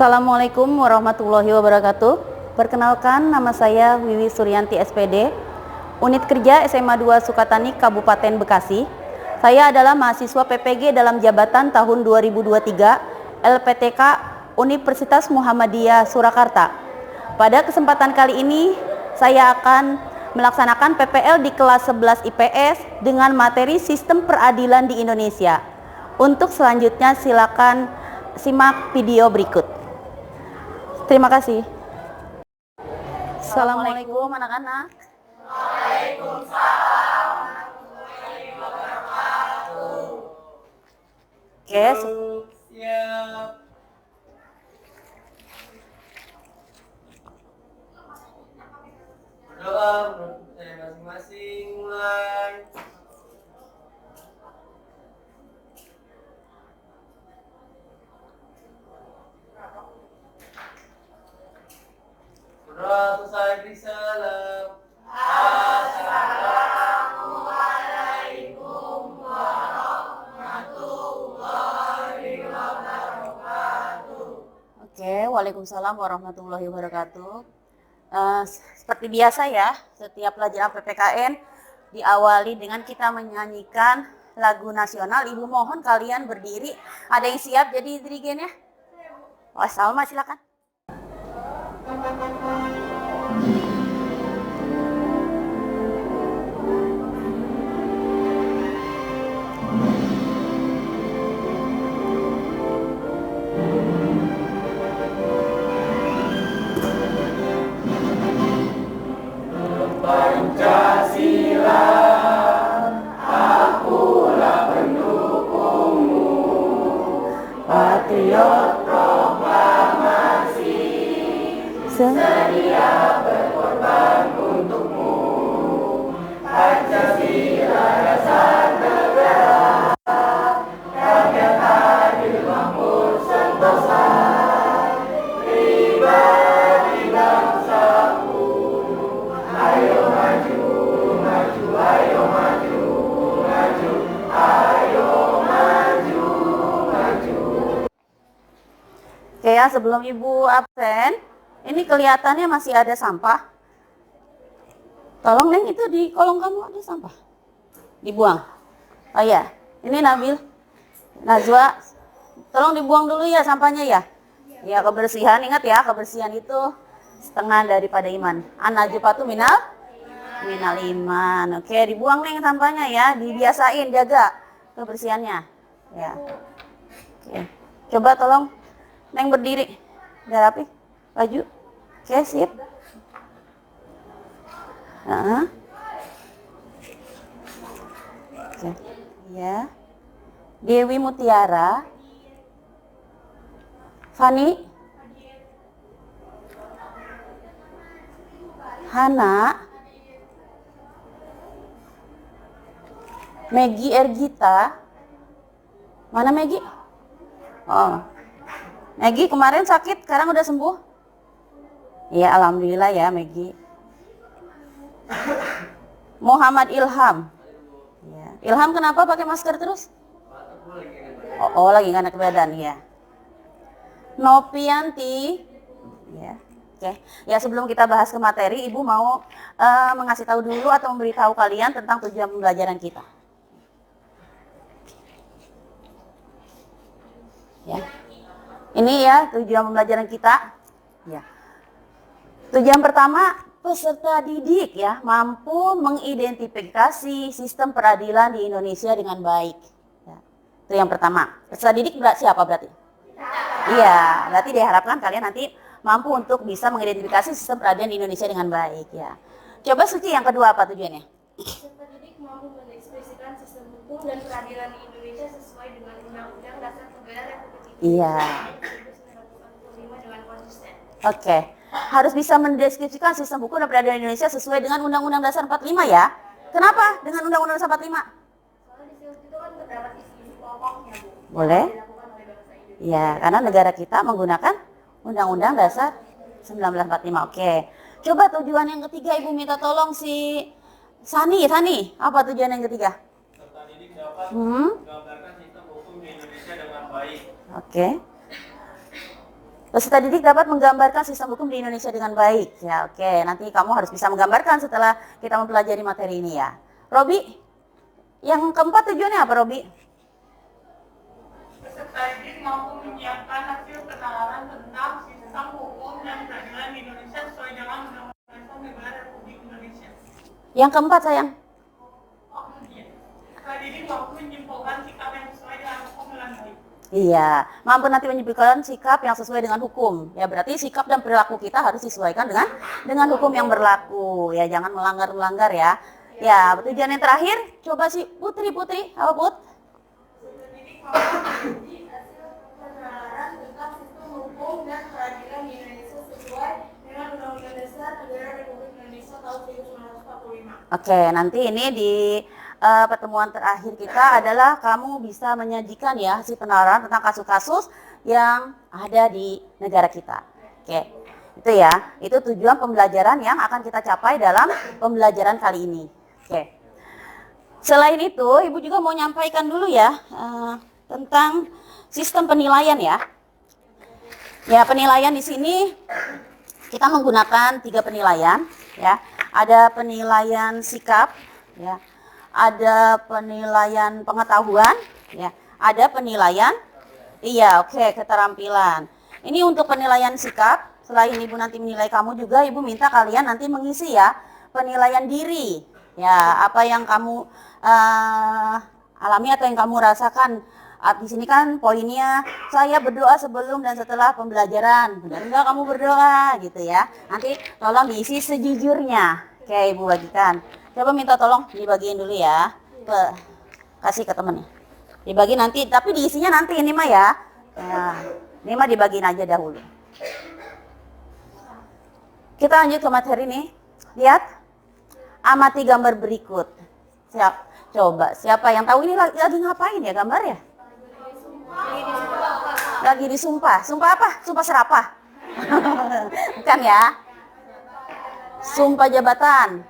Assalamualaikum warahmatullahi wabarakatuh. Perkenalkan, nama saya Wiwi Suryanti SPD, Unit Kerja SMA 2 Sukatani Kabupaten Bekasi. Saya adalah mahasiswa PPG dalam jabatan tahun 2023 LPTK Universitas Muhammadiyah Surakarta. Pada kesempatan kali ini, saya akan melaksanakan PPL di kelas 11 IPS dengan materi Sistem Peradilan di Indonesia. Untuk selanjutnya silakan simak video berikut. Terima kasih. Assalamualaikum anak-anak. Waalaikumsalam. Oke. Siap. Berdoa menurut saya masing-masing, mulai. Berdoa selesai beri salam. Assalamualaikum warahmatullahi wabarakatuh. Oke, Waalaikumsalam warahmatullahi wabarakatuh. Seperti biasa ya, setiap pelajaran PPKN diawali dengan kita menyanyikan lagu nasional. Ibu mohon kalian berdiri. Ada yang siap jadi dirigennya? Wah, Salma silakan. Pancasila, akulah pendukungmu, patriot proklamasi, sedia berkorban untukmu. Pancasila dasar negara, rakyat adil makmur sentosa, pribadi bangsaku. Ayo maju, maju, ayo maju, maju, ayo maju, maju. Oke ya, sebelum Ibu absen, ini kelihatannya masih ada sampah. Tolong Neng, itu di kolong kamu ada sampah. Dibuang. Oh ya, ini Nabil, Najwa, tolong dibuang dulu ya sampahnya ya. Ya, kebersihan, ingat ya, kebersihan itu setengah daripada iman. An-najwatu minal iman. Oke, dibuang Neng sampahnya ya, dibiasain jaga kebersihannya. Ya. Oke. Coba tolong Neng berdiri. Udah rapi? Baju. Oke, sip. Oke. Ya. Dewi Mutiara. Fani. Hana. Megi Ergita. Mana Megi? Oh. Megi kemarin sakit, sekarang udah sembuh? Iya, alhamdulillah ya Megi. Muhammad Ilham. Ya. Ilham kenapa pakai masker terus? Lagi nggak enak badan ya. Nopianti. Ya. Oke. Ya, sebelum kita bahas ke materi, Ibu mau mengasih tahu dulu atau memberitahu kalian tentang tujuan pembelajaran kita. Ya. Ini ya tujuan pembelajaran kita. Ya. Tujuan pertama, peserta didik ya mampu mengidentifikasi sistem peradilan di Indonesia dengan baik. Ya. Itu yang pertama. Peserta didik siapa berarti? Iya, berarti diharapkan kalian nanti mampu untuk bisa mengidentifikasi sistem peradilan di Indonesia dengan baik ya. Coba Suci, yang kedua apa tujuannya? Peserta didik mampu mengekspresikan sistem hukum dan peradilan di Indonesia sesuai dengan Undang-Undang Dasar Negara Republik Iya. dengan konsisten. Oke. Harus bisa mendeskripsikan sistem hukum dan peradilan Indonesia sesuai dengan Undang-Undang Dasar 45 ya. Kenapa dengan Undang-Undang Dasar 45? Soalnya di situ kan terdapat isi-isi pokoknya, Bu. Boleh? Dilakukan oleh bangsa Indonesia. Ya, karena negara kita menggunakan Undang-Undang Dasar 1945. Oke. Coba tujuan yang ketiga Ibu minta tolong si Sani, apa tujuan yang ketiga? Peserta didik dapat menggambarkan sistem hukum di Indonesia dengan baik. Oke. Peserta didik dapat menggambarkan sistem hukum di Indonesia dengan baik. Ya, oke. Nanti kamu harus bisa menggambarkan setelah kita mempelajari materi ini ya. Robi, yang keempat tujuannya apa, Robi? Peserta didik mampu menyiapkan hasil penalaran tentang sistem hukum dan peradilan di Indonesia sesuai dengan Undang-Undang Negara Republik Indonesia. Yang keempat, sayang. Oh iya, peserta didik mampu menyimpulkan sikap yang sesuai dengan hukum dengan baik. Iya, mampu nanti menyimpulkan sikap yang sesuai dengan hukum. Ya, berarti sikap dan perilaku kita harus disesuaikan dengan hukum yang berlaku. Ya, jangan melanggar ya. Ya, tujuan yang terakhir, coba si Putri, apa Put? Peserta didik mampu menguji hasil penalaran tentang sistem hukum dan peradilan di Indonesia sesuai dengan Undang-Undang Dasar Negara Republik Indonesia tahun 1945. Oke, nanti ini di pertemuan terakhir kita adalah kamu bisa menyajikan ya hasil penalaran tentang kasus-kasus yang ada di negara kita. Oke, itu ya. Itu tujuan pembelajaran yang akan kita capai dalam pembelajaran kali ini. Oke. Selain itu, Ibu juga mau nyampaikan dulu ya tentang sistem penilaian ya. Ya, penilaian di sini kita menggunakan 3 penilaian ya. Ada penilaian sikap ya. Ada penilaian pengetahuan ya. Ada penilaian keterampilan. Ini untuk penilaian sikap. Selain Ibu nanti menilai kamu juga, Ibu minta kalian nanti mengisi ya penilaian diri. Ya, apa yang kamu alami atau yang kamu rasakan. Di sini kan poinnya saya berdoa sebelum dan setelah pembelajaran. Benar enggak kamu berdoa gitu ya. Nanti tolong diisi sejujurnya. Oke, Ibu bagikan. Coba minta tolong dibagiin dulu ya. Kasih ke temennya. Dibagi nanti, tapi diisinya nanti ini mah ya. Nah, ini mah dibagiin aja dahulu. Kita lanjut ke materi nih. Lihat. Amati gambar berikut. Siapa yang tahu ini lagi ngapain ya gambar ya? Lagi disumpah. Sumpah apa? Sumpah serapah. Bukan ya? Sumpah jabatan.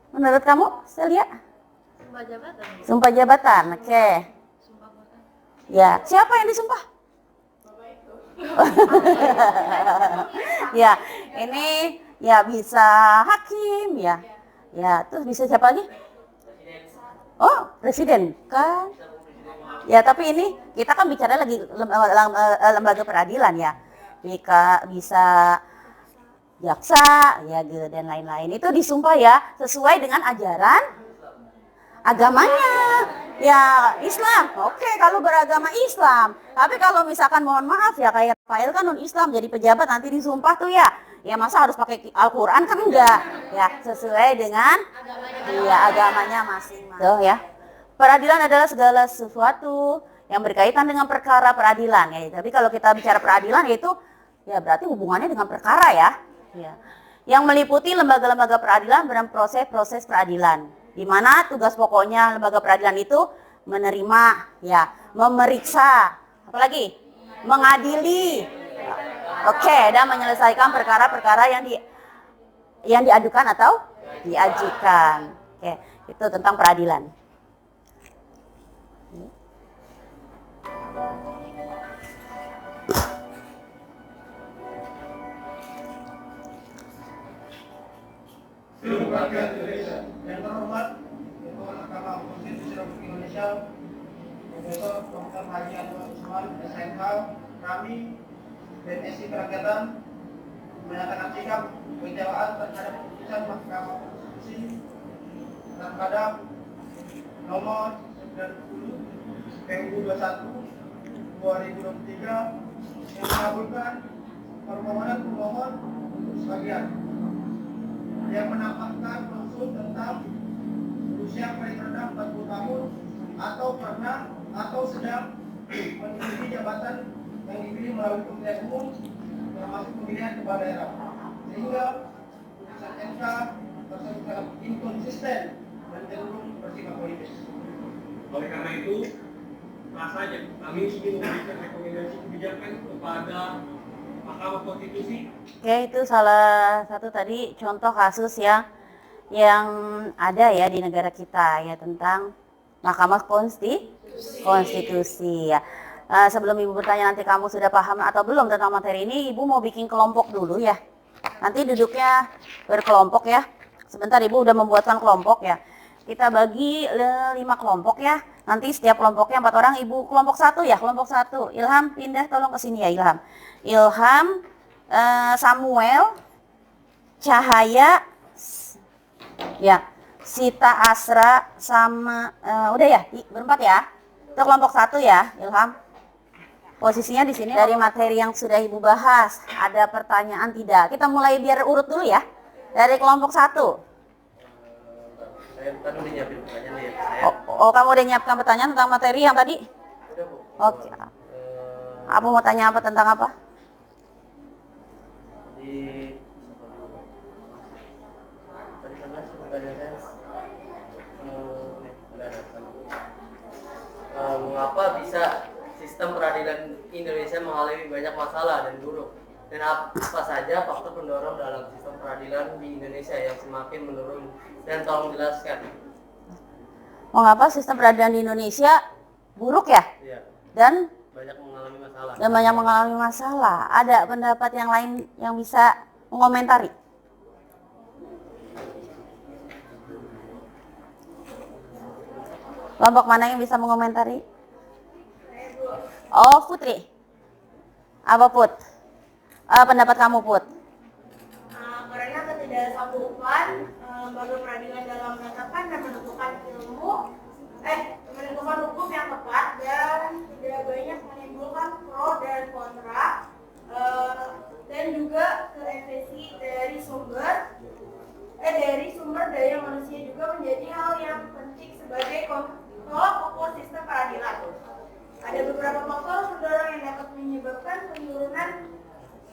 Menurut kamu, Celia? Sumpah jabatan. Oke. Ya, siapa yang disumpah? Ya, ini ya bisa hakim ya. Ya, terus bisa siapa lagi? Oh, presiden kan? Ya, tapi ini kita kan bicara lagi lembaga peradilan ya. Bisa jaksa ya dan lain-lain. Itu disumpah ya sesuai dengan ajaran agamanya. Ya, Islam. Oke, kalau beragama Islam. Tapi kalau misalkan mohon maaf ya kayak Rafael kan non-Islam jadi pejabat nanti disumpah tuh ya. Ya masa harus pakai Al-Qur'an kan enggak. Ya, sesuai dengan agamanya masing-masing. Tuh ya. Peradilan adalah segala sesuatu yang berkaitan dengan perkara peradilan ya. Tapi kalau kita bicara peradilan yaitu ya berarti hubungannya dengan perkara ya. Ya. Yang meliputi lembaga-lembaga peradilan dan proses-proses peradilan. Di mana tugas pokoknya lembaga peradilan itu menerima ya, memeriksa, apalagi mengadili. Oke, dan menyelesaikan perkara-perkara yang diadukan atau diajukan. Oke, itu tentang peradilan. Yang terhormat Ketua Mahkamah Konstitusi Republik Indonesia Profesor Dr. Haji Anwar Usman SMH, kami BNSI Kerakyatan menyatakan sikap kekecewaan terhadap keputusan Mahkamah Konstitusi terhadap nomor 90 PUU 21 2023 yang mengabulkan permohonan pemohon untuk sebagian yang menampakkan klausul tentang usia paling rendah 40 tahun atau pernah atau sedang menduduki jabatan yang dipilih melalui pemilihan umum termasuk pemilihan kepala daerah, sehingga putusan MK tersebut sangat inkonsisten dan cenderung bersifat politis. Oleh karena itu, rasanya kami ingin memberikan rekomendasi kebijakan kepada Mahkamah Konstitusi. Oke, itu salah satu tadi contoh kasus yang ada ya di negara kita ya tentang Mahkamah Konstitusi ya. Sebelum Ibu bertanya nanti kamu sudah paham atau belum tentang materi ini, Ibu mau bikin kelompok dulu ya. Nanti duduknya berkelompok ya. Sebentar, Ibu udah membuatkan kelompok ya. Kita bagi 5 kelompok ya. Nanti setiap kelompoknya 4 orang. Ibu kelompok 1 ya, kelompok 1. Ilham pindah tolong ke sini ya Ilham. Ilham, Samuel, Cahaya, ya, Sita, Asra, sama udah ya, berempat ya. Itu kelompok 1 ya, Ilham. Posisinya di sini dari materi yang sudah Ibu bahas. Ada pertanyaan tidak? Kita mulai biar urut dulu ya. Dari kelompok 1. Saya kan udah nyiapin pertanyaan ya. Saya Oh, kamu udah nyiapkan pertanyaan tentang materi yang tadi? udah, Bu. Oke. Kamu mau tanya apa tentang apa? Di tadi kan masih pertanyaan saya mengapa bisa sistem peradilan Indonesia mengalami banyak masalah dan buruk, dan apa saja faktor pendorong dalam sistem peradilan di Indonesia yang semakin menurun, dan tolong jelaskan. Mengapa sistem peradilan di Indonesia buruk ya? Iya, Dan banyak mengalami masalah. banyak mengalami masalah. Ada pendapat yang lain yang bisa mengomentari? Kelompok mana yang bisa mengomentari? Oh, Putri. Apa Put? Pendapat kamu Put? Karena ketidaksanggupan lembaga peradilan dalam menetapkan dan menentukan menentukan hukum yang tepat dan tidak banyak menimbulkan pro dan kontra, dan juga keefisiensi dari sumber daya manusia juga menjadi hal yang penting sebagai tolak ukur sistem peradilan. Ada beberapa faktor pendorong yang dapat menyebabkan penurunan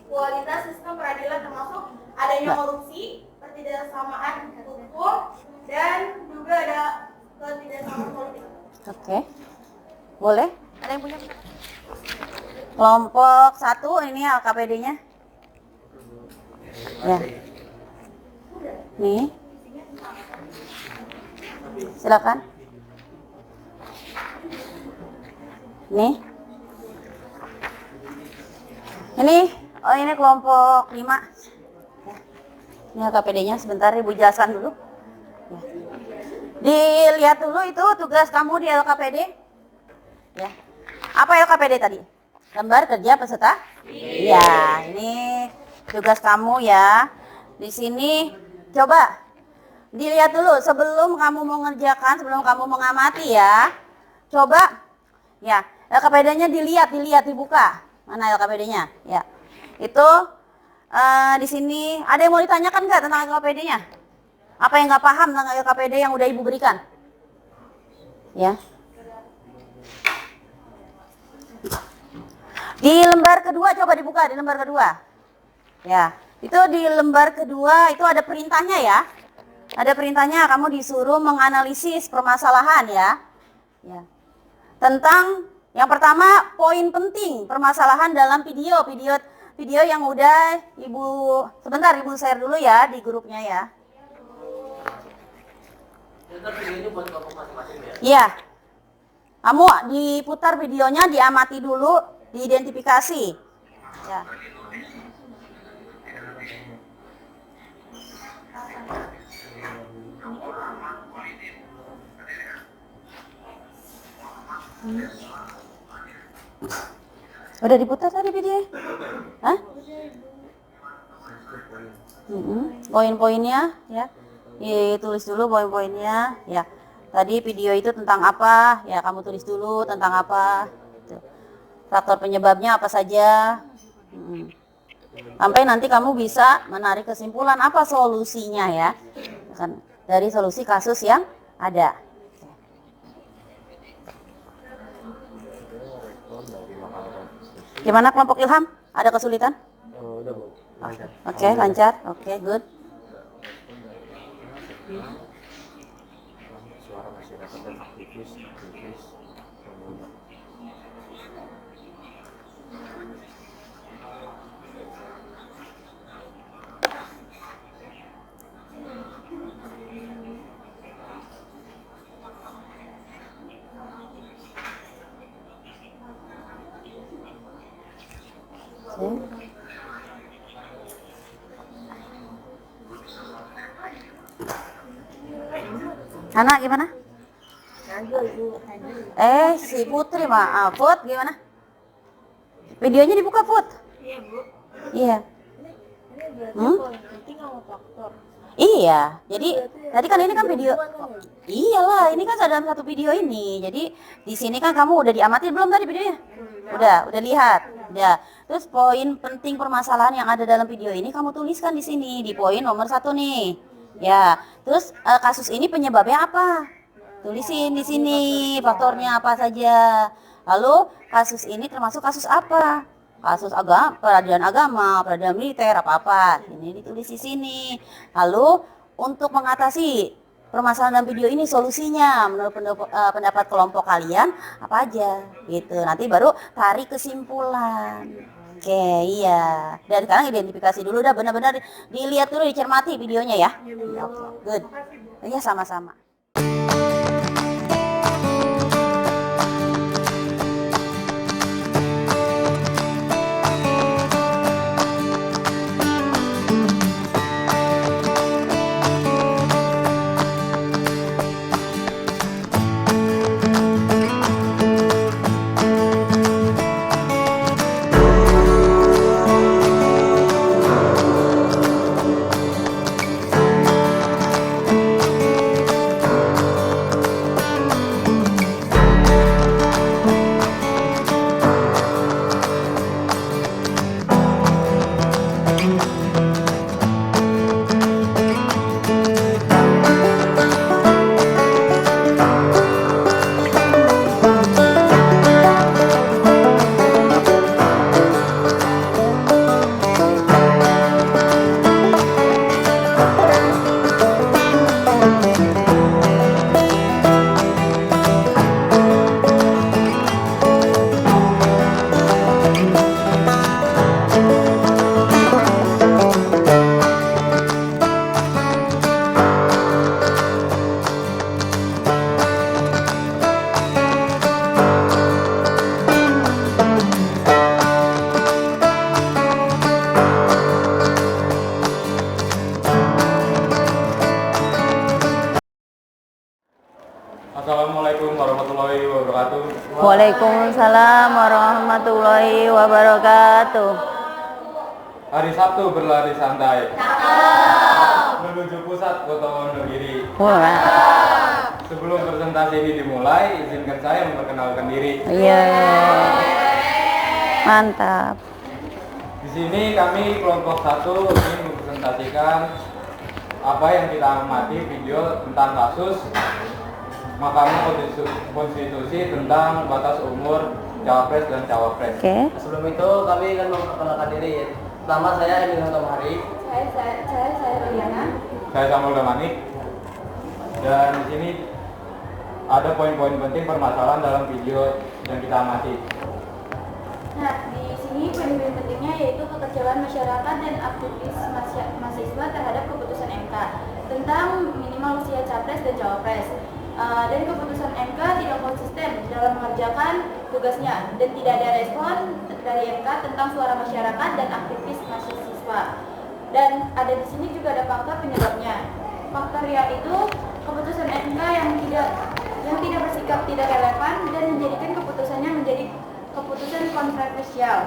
kualitas sistem peradilan, termasuk adanya korupsi, ketidaksamaan hukum, dan juga ada ketidaksamaan politik. Oke. Boleh? Ada yang punya? Kelompok 1 ini LKPD-nya. Ya. Nih. Silakan. Nih. Ini kelompok 5. Ini LKPD-nya, sebentar Ibu jelaskan dulu. Ya. Dilihat dulu itu tugas kamu di LKPD. Ya. Apa LKPD tadi? Lembar kerja peserta? Iya, ini tugas kamu ya. Di sini coba dilihat dulu sebelum kamu mengerjakan, sebelum kamu mengamati ya. Coba ya, LKPD-nya dilihat, dibuka. Mana LKPD-nya? Ya. Itu di sini ada yang mau ditanyakan nggak tentang LKPD-nya? Apa yang nggak paham tentang LKPD yang udah Ibu berikan? Ya. Di lembar kedua coba dibuka, di lembar kedua. Ya, itu di lembar kedua itu ada perintahnya ya. Ada perintahnya, kamu disuruh menganalisis permasalahan ya. Ya. Tentang yang pertama, poin penting permasalahan dalam video yang udah Ibu sebentar Ibu share dulu ya di grupnya ya. Ntar videonya buat kelompok masing-masing ya? Iya. Kamu diputar videonya, diamati dulu, diidentifikasi. Ya. Udah diputar tadi video? Hah? Poin-poinnya ya. Tulis dulu poin-poinnya ya. Tadi video itu tentang apa? Ya, kamu tulis dulu tentang apa. Gitu. Faktor penyebabnya apa saja. Sampai nanti kamu bisa menarik kesimpulan apa solusinya ya. Kan dari solusi kasus yang ada. Gimana kelompok Ilham? Ada kesulitan? Udah, Bu. Lancar. Oke, lancar. Oke, good. Suara masyarakat dan aktivis. Hana gimana? Si Putri maaf. Put gimana? Videonya dibuka, Put. Iya, Bu. Iya. Ini berarti Hmm? paling penting sama faktor. Iya. Jadi tadi kan ini kan video. Iyalah, ini kan dalam satu video ini. Jadi di sini kan kamu udah diamati belum tadi videonya? Udah lihat. Udah. Terus poin penting permasalahan yang ada dalam video ini kamu tuliskan di sini di poin nomor 1 nih. Ya. Terus kasus ini penyebabnya apa? Tulisin di sini faktornya apa saja. Lalu kasus ini termasuk kasus apa? Kasus peradilan agama, peradilan militer, apa-apa. Ini ditulis di sini. Lalu untuk mengatasi permasalahan dalam video ini solusinya menurut pendapat kelompok kalian apa aja gitu. Nanti baru tarik kesimpulan. Oke, iya. Dan sekarang identifikasi dulu dah, benar-benar dilihat dulu, dicermati videonya ya. Ya, oke. Good. Iya, sama-sama. Assalamualaikum warahmatullahi wabarakatuh. Waalaikumsalam warahmatullahi wabarakatuh. Hari Sabtu berlari santai menuju pusat kota Wonogiri. Wah. Sebelum presentasi ini dimulai, izinkan saya memperkenalkan diri. Iya. Mantap. Di sini kami kelompok 1 ingin mempresentasikan apa yang kita amati video tentang kasus Mahkamah Konstitusi tentang batas umur Cawapres dan Cawapres. Oke. Sebelum itu kami akan memperkenalkan diri. Pertama saya Emil Tomhari. Saya Rodiana. Saya Samuel Damanik. Dan di sini ada poin-poin penting permasalahan dalam video yang kita amati. Nah, di sini poin-poin pentingnya yaitu kekecewaan masyarakat dan aktivis mahasiswa terhadap keputusan MK tentang minimal usia capres dan cawapres. Dan keputusan MK tidak konsisten dalam mengerjakan tugasnya dan tidak ada respon dari MK tentang suara masyarakat dan aktivis mahasiswa. Dan ada di sini juga ada faktor penyebabnya. Faktor yaitu keputusan MK yang tidak bersikap tidak relevan dan menjadikan keputusannya menjadi keputusan kontroversial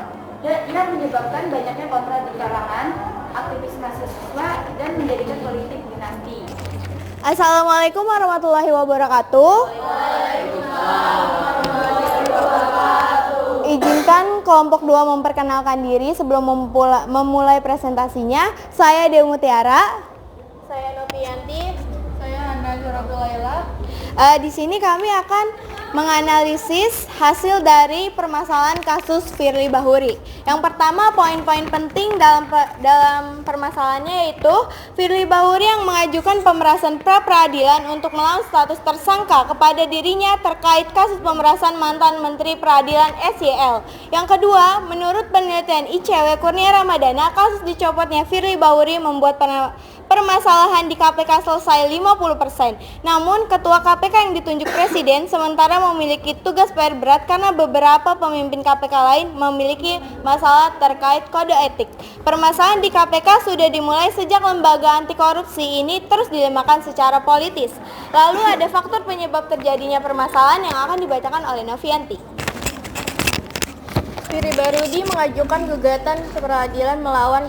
dan yang menyebabkan banyaknya kontra di kalangan aktivis mahasiswa dan menjadikan politik dinasti. Assalamualaikum warahmatullahi wabarakatuh. Izinkan kelompok 2 memperkenalkan diri sebelum memulai presentasinya. Saya Dewi Mutiara. Saya Novianti. Saya Hana Zurabilaila. Di sini kami akan menganalisis hasil dari permasalahan kasus Firly Bahuri. Yang pertama, poin-poin penting dalam permasalahannya yaitu Firly Bahuri yang mengajukan pemerasan pra-peradilan untuk melawan status tersangka kepada dirinya terkait kasus pemerasan mantan Menteri Peradilan SYL. Yang kedua, menurut penelitian ICW Kurnia Ramadana, kasus dicopotnya Firly Bahuri membuat permasalahan di KPK selesai 50%. Namun, Ketua KPK yang ditunjuk Presiden sementara memiliki tugas PR berat karena beberapa pemimpin KPK lain memiliki masalah terkait kode etik. Permasalahan di KPK sudah dimulai sejak lembaga anti korupsi ini terus dilemahkan secara politis. Lalu ada faktor penyebab terjadinya permasalahan yang akan dibacakan oleh Novianti. Firly Bahuri mengajukan gugatan peradilan melawan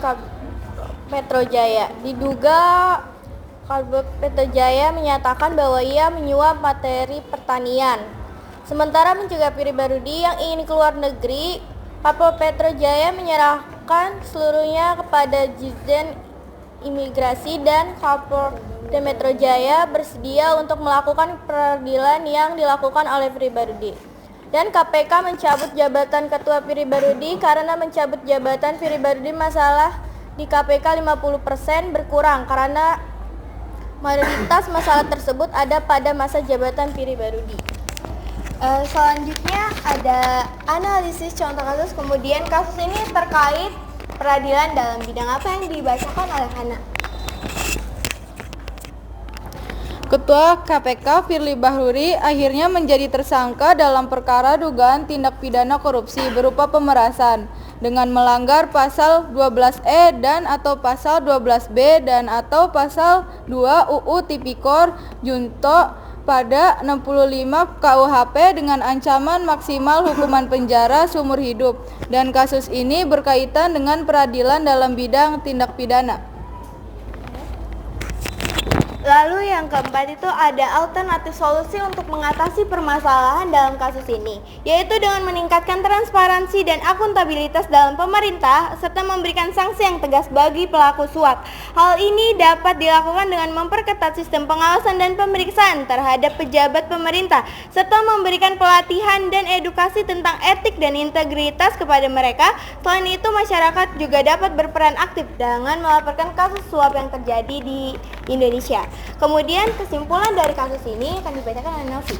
Petro Jaya. Diduga Petro Jaya menyatakan bahwa ia menyuap materi pertanian. Sementara mencegah Firly Bahuri yang ingin keluar negeri, Kapol Petro Jaya menyerahkan seluruhnya kepada Ditjen Imigrasi dan Kapolda Metro Jaya bersedia untuk melakukan peradilan yang dilakukan oleh Firly Bahuri. Dan KPK mencabut jabatan Ketua Firly Bahuri karena mencabut jabatan Firly Bahuri masalah di KPK 50% berkurang karena mayoritas masalah tersebut ada pada masa jabatan Firly Bahuri. Selanjutnya ada analisis contoh kasus, kemudian kasus ini terkait peradilan dalam bidang apa yang dibacakan oleh Hana. Ketua KPK Firly Bahuri akhirnya menjadi tersangka dalam perkara dugaan tindak pidana korupsi berupa pemerasan dengan melanggar pasal 12E dan atau pasal 12B dan atau pasal 2 UU Tipikor Junto pada 65 KUHP dengan ancaman maksimal hukuman penjara seumur hidup, dan kasus ini berkaitan dengan peradilan dalam bidang tindak pidana. Lalu yang keempat itu ada alternatif solusi untuk mengatasi permasalahan dalam kasus ini, yaitu dengan meningkatkan transparansi dan akuntabilitas dalam pemerintah serta memberikan sanksi yang tegas bagi pelaku suap. Hal ini dapat dilakukan dengan memperketat sistem pengawasan dan pemeriksaan terhadap pejabat pemerintah serta memberikan pelatihan dan edukasi tentang etik dan integritas kepada mereka. Selain itu, masyarakat juga dapat berperan aktif dengan melaporkan kasus suap yang terjadi di Indonesia. Kemudian kesimpulan dari kasus ini akan dibacakan oleh Novi.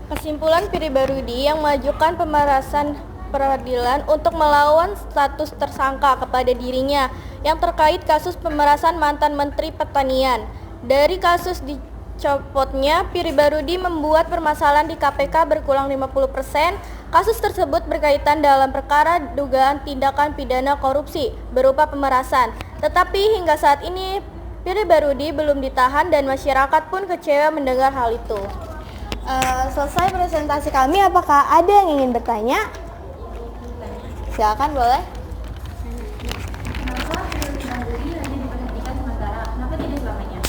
Kesimpulan Firly Bahuri yang mengajukan pemerasan peradilan untuk melawan status tersangka kepada dirinya yang terkait kasus pemerasan mantan Menteri Pertanian. Dari kasus dicopotnya Firly Bahuri membuat permasalahan di KPK berkurang 50%. Kasus tersebut berkaitan dalam perkara dugaan tindakan pidana korupsi berupa pemerasan. Tetapi hingga saat ini Firly Bahuri belum ditahan dan masyarakat pun kecewa mendengar hal itu. Selesai presentasi kami, apakah ada yang ingin bertanya? Silakan, boleh. Kenapa Firly Bahuri hanya diberhentikan sementara? Kenapa tidak selamanya?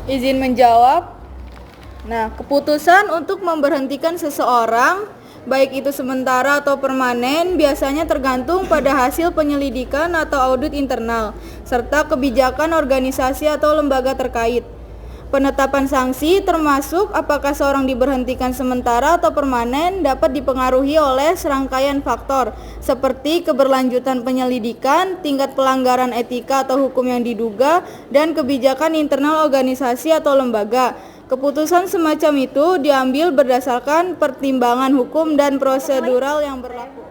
Izin menjawab. Nah, keputusan untuk memberhentikan seseorang, baik itu sementara atau permanen, biasanya tergantung pada hasil penyelidikan atau audit internal, serta kebijakan organisasi atau lembaga terkait. Penetapan sanksi termasuk apakah seorang diberhentikan sementara atau permanen dapat dipengaruhi oleh serangkaian faktor seperti keberlanjutan penyelidikan, tingkat pelanggaran etika atau hukum yang diduga, dan kebijakan internal organisasi atau lembaga. Keputusan semacam itu diambil berdasarkan pertimbangan hukum dan prosedural yang berlaku.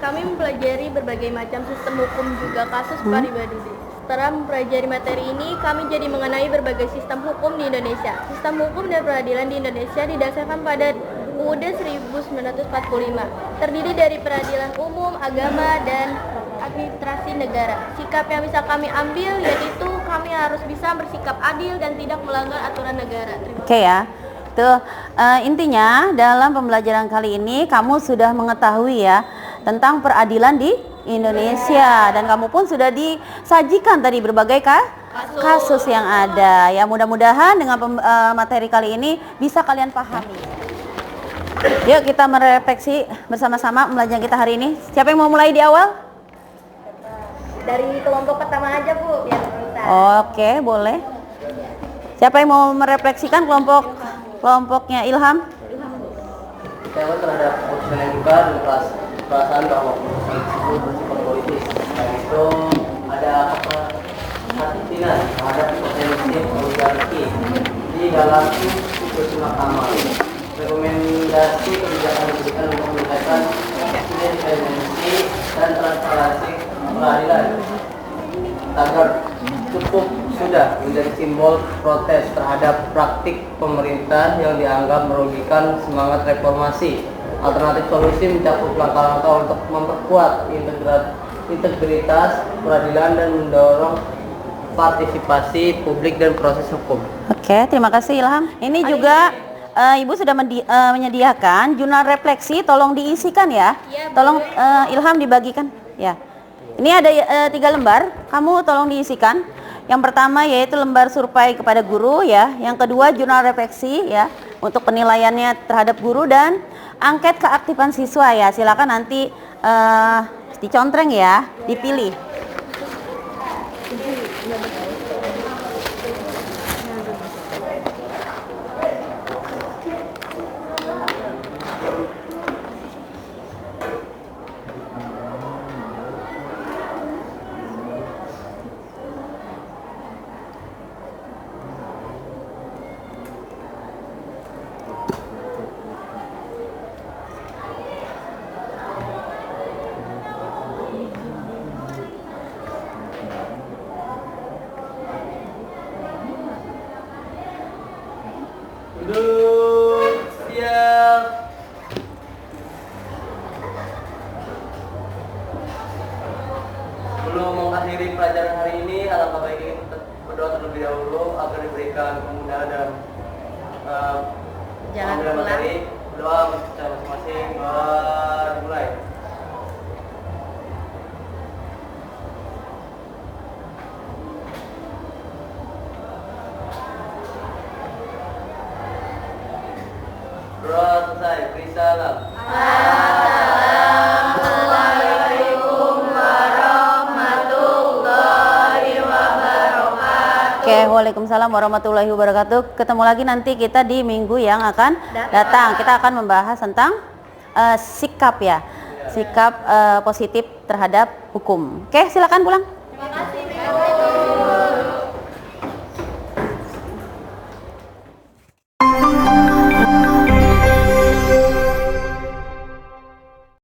Kami mempelajari berbagai macam sistem hukum juga kasus Firly Bahuri. Setelah mempelajari materi ini, kami jadi mengenai berbagai sistem hukum di Indonesia. Sistem hukum dan peradilan di Indonesia didasarkan pada UUD 1945, terdiri dari peradilan umum, agama, dan administrasi negara. Sikap yang bisa kami ambil yaitu kami harus bisa bersikap adil dan tidak melanggar aturan negara. Oke ya. Tuh, intinya dalam pembelajaran kali ini kamu sudah mengetahui ya tentang peradilan di Indonesia, dan kamu pun sudah disajikan tadi berbagai kasus yang ada. Ya, mudah-mudahan dengan materi kali ini bisa kalian pahami. Yuk kita merefleksi bersama-sama pembelajaran kita hari ini. Siapa yang mau mulai di awal? Dari kelompok pertama aja, Bu, biar bisa. Oke, boleh. Siapa yang mau merefleksikan kelompoknya Ilham? Kecewa terhadap keputusan yang juga dan perasaan bahwa keputusan tersebut bersifat politis. Selain itu ada keprihatinan terhadap potensi oligarki di dalam institusi mahkamah. Rekomendasi kebijakan diberikan untuk meningkatkan independensi dan transparansi peradilan. tagar cukup sudah menjadi simbol protes terhadap praktik pemerintah yang dianggap merugikan semangat reformasi. Alternatif solusi mencakup langkah-langkah untuk memperkuat integritas peradilan dan mendorong partisipasi publik dan proses hukum. Oke, terima kasih Ilham. Ini juga Ibu sudah menyediakan jurnal refleksi, tolong diisikan ya. Tolong Ilham dibagikan. Ya. Ini ada 3 lembar, kamu tolong diisikan. Yang pertama yaitu lembar survei kepada guru ya. Yang kedua jurnal refleksi ya untuk penilaiannya terhadap guru dan angket keaktifan siswa ya. Silakan nanti dicontreng ya, dipilih. Duduk, siap. Sebelum mengakhiri pelajaran hari ini, alangkah baiknya kita berdoa terlebih dahulu agar diberikan kemudahan dalam pengambilan materi. Berdoa secara masing-masing. Dimulai. Doa selesai. Beri salam. Oke, waalaikumsalam warahmatullahi wabarakatuh. Ketemu lagi nanti kita di minggu yang akan datang. Kita akan membahas tentang sikap ya, sikap positif terhadap hukum. Oke, silakan pulang.